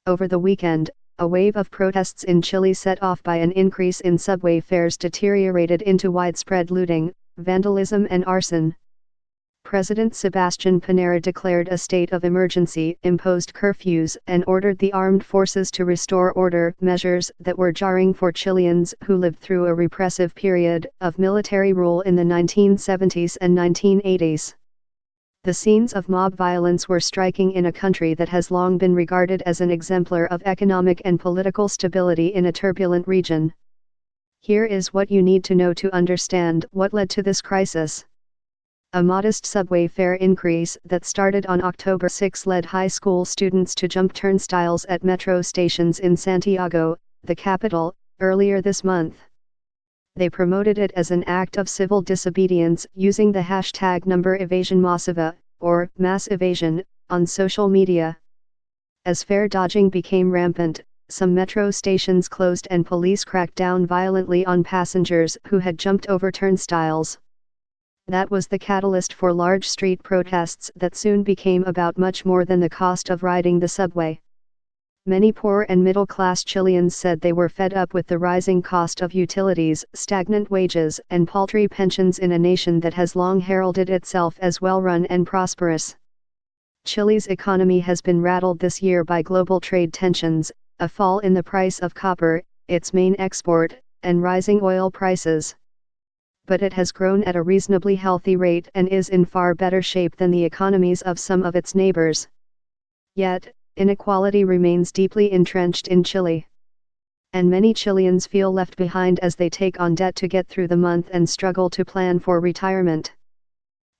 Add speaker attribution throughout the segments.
Speaker 1: Over the weekend, a wave of protests in Chile set off by an increase in subway fares deteriorated into widespread looting, vandalism and arson. President Sebastián Piñera declared a state of emergency, imposed curfews, and ordered the armed forces to restore order, measures that were jarring for Chileans who lived through a repressive period of military rule in the 1970s and 1980s. The scenes of mob violence were striking in a country that has long been regarded as an exemplar of economic and political stability in a turbulent region. Here is what you need to know to understand what led to this crisis. A modest subway fare increase that started on October 6 led high school students to jump turnstiles at metro stations in Santiago, the capital, earlier this month. They promoted it as an act of civil disobedience using the hashtag number evasion masiva, or mass evasion, on social media. As fare dodging became rampant, some metro stations closed and police cracked down violently on passengers who had jumped over turnstiles. That was the catalyst for large street protests that soon became about much more than the cost of riding the subway. Many poor and middle-class Chileans said they were fed up with the rising cost of utilities, stagnant wages, and paltry pensions in a nation that has long heralded itself as well-run and prosperous. Chile's economy has been rattled this year by global trade tensions, a fall in the price of copper, its main export, and rising oil prices. But it has grown at a reasonably healthy rate and is in far better shape than the economies of some of its neighbors. Yet, inequality remains deeply entrenched in Chile. And many Chileans feel left behind as they take on debt to get through the month and struggle to plan for retirement.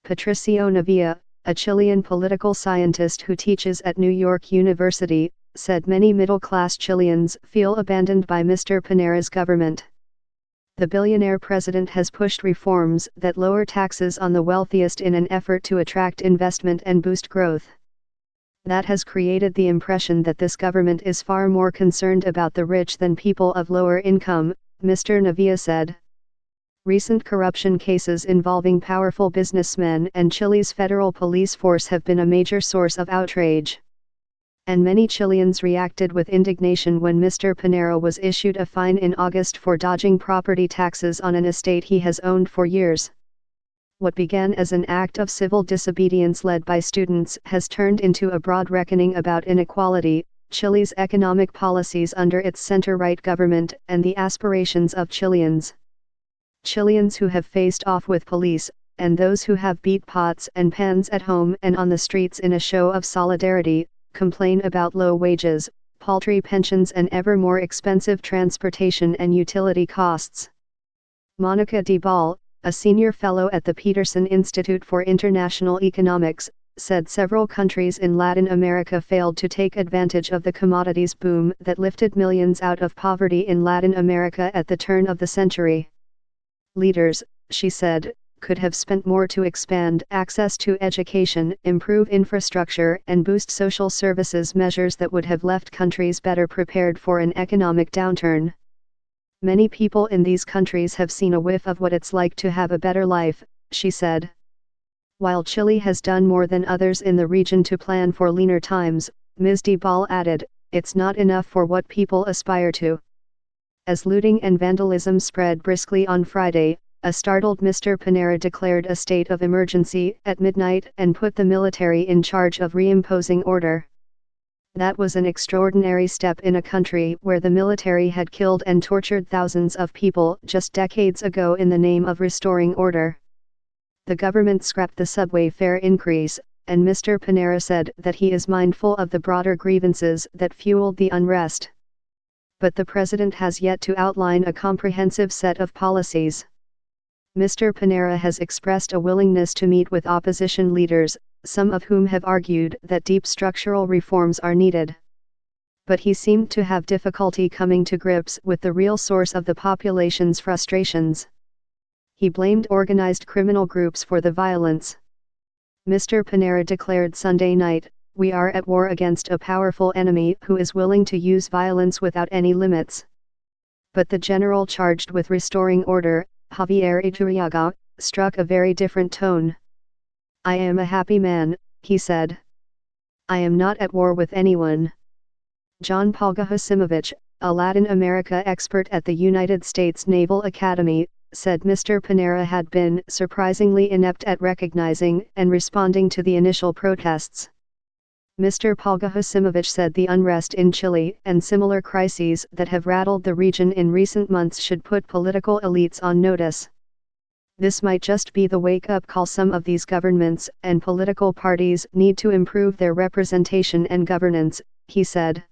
Speaker 1: Patricio Navia, a Chilean political scientist who teaches at New York University, said many middle-class Chileans feel abandoned by Mr. Piñera's government. The billionaire president has pushed reforms that lower taxes on the wealthiest in an effort to attract investment and boost growth. That has created the impression that this government is far more concerned about the rich than people of lower income, Mr. Navia said. Recent corruption cases involving powerful businessmen and Chile's federal police force have been a major source of outrage. And many Chileans reacted with indignation when Mr. Piñera was issued a fine in August for dodging property taxes on an estate he has owned for years. What began as an act of civil disobedience led by students has turned into a broad reckoning about inequality, Chile's economic policies under its center-right government, and the aspirations of Chileans. Chileans who have faced off with police, and those who have beat pots and pans at home and on the streets in a show of solidarity, complain about low wages, paltry pensions and ever more expensive transportation and utility costs. Monica de Ball, a senior fellow at the Peterson Institute for International Economics, said several countries in Latin America failed to take advantage of the commodities boom that lifted millions out of poverty in Latin America at the turn of the century. Leaders, she said, could have spent more to expand access to education, improve infrastructure, and boost social services, measures that would have left countries better prepared for an economic downturn. Many people in these countries have seen a whiff of what it's like to have a better life, she said. While Chile has done more than others in the region to plan for leaner times, Ms. de Ball added, it's not enough for what people aspire to. As looting and vandalism spread briskly on Friday, a startled Mr. Piñera declared a state of emergency at midnight and put the military in charge of reimposing order. That was an extraordinary step in a country where the military had killed and tortured thousands of people just decades ago in the name of restoring order. The government scrapped the subway fare increase, and Mr. Piñera said that he is mindful of the broader grievances that fueled the unrest. But the president has yet to outline a comprehensive set of policies. Mr. Piñera has expressed a willingness to meet with opposition leaders, some of whom have argued that deep structural reforms are needed. But he seemed to have difficulty coming to grips with the real source of the population's frustrations. He blamed organized criminal groups for the violence. Mr. Piñera declared Sunday night, "We are at war against a powerful enemy who is willing to use violence without any limits." But the general charged with restoring order, Javier Iturriaga, struck a very different tone. "I am a happy man," he said. "I am not at war with anyone. John Pogahosimovic, a Latin America expert at the United States Naval Academy, said Mr. Pinera had been surprisingly inept at recognizing and responding to the initial protests. Mr. Pogahosimovic said the unrest in Chile and similar crises that have rattled the region in recent months should put political elites on notice. This might just be the wake-up call. Some of these governments and political parties need to improve their representation and governance, he said.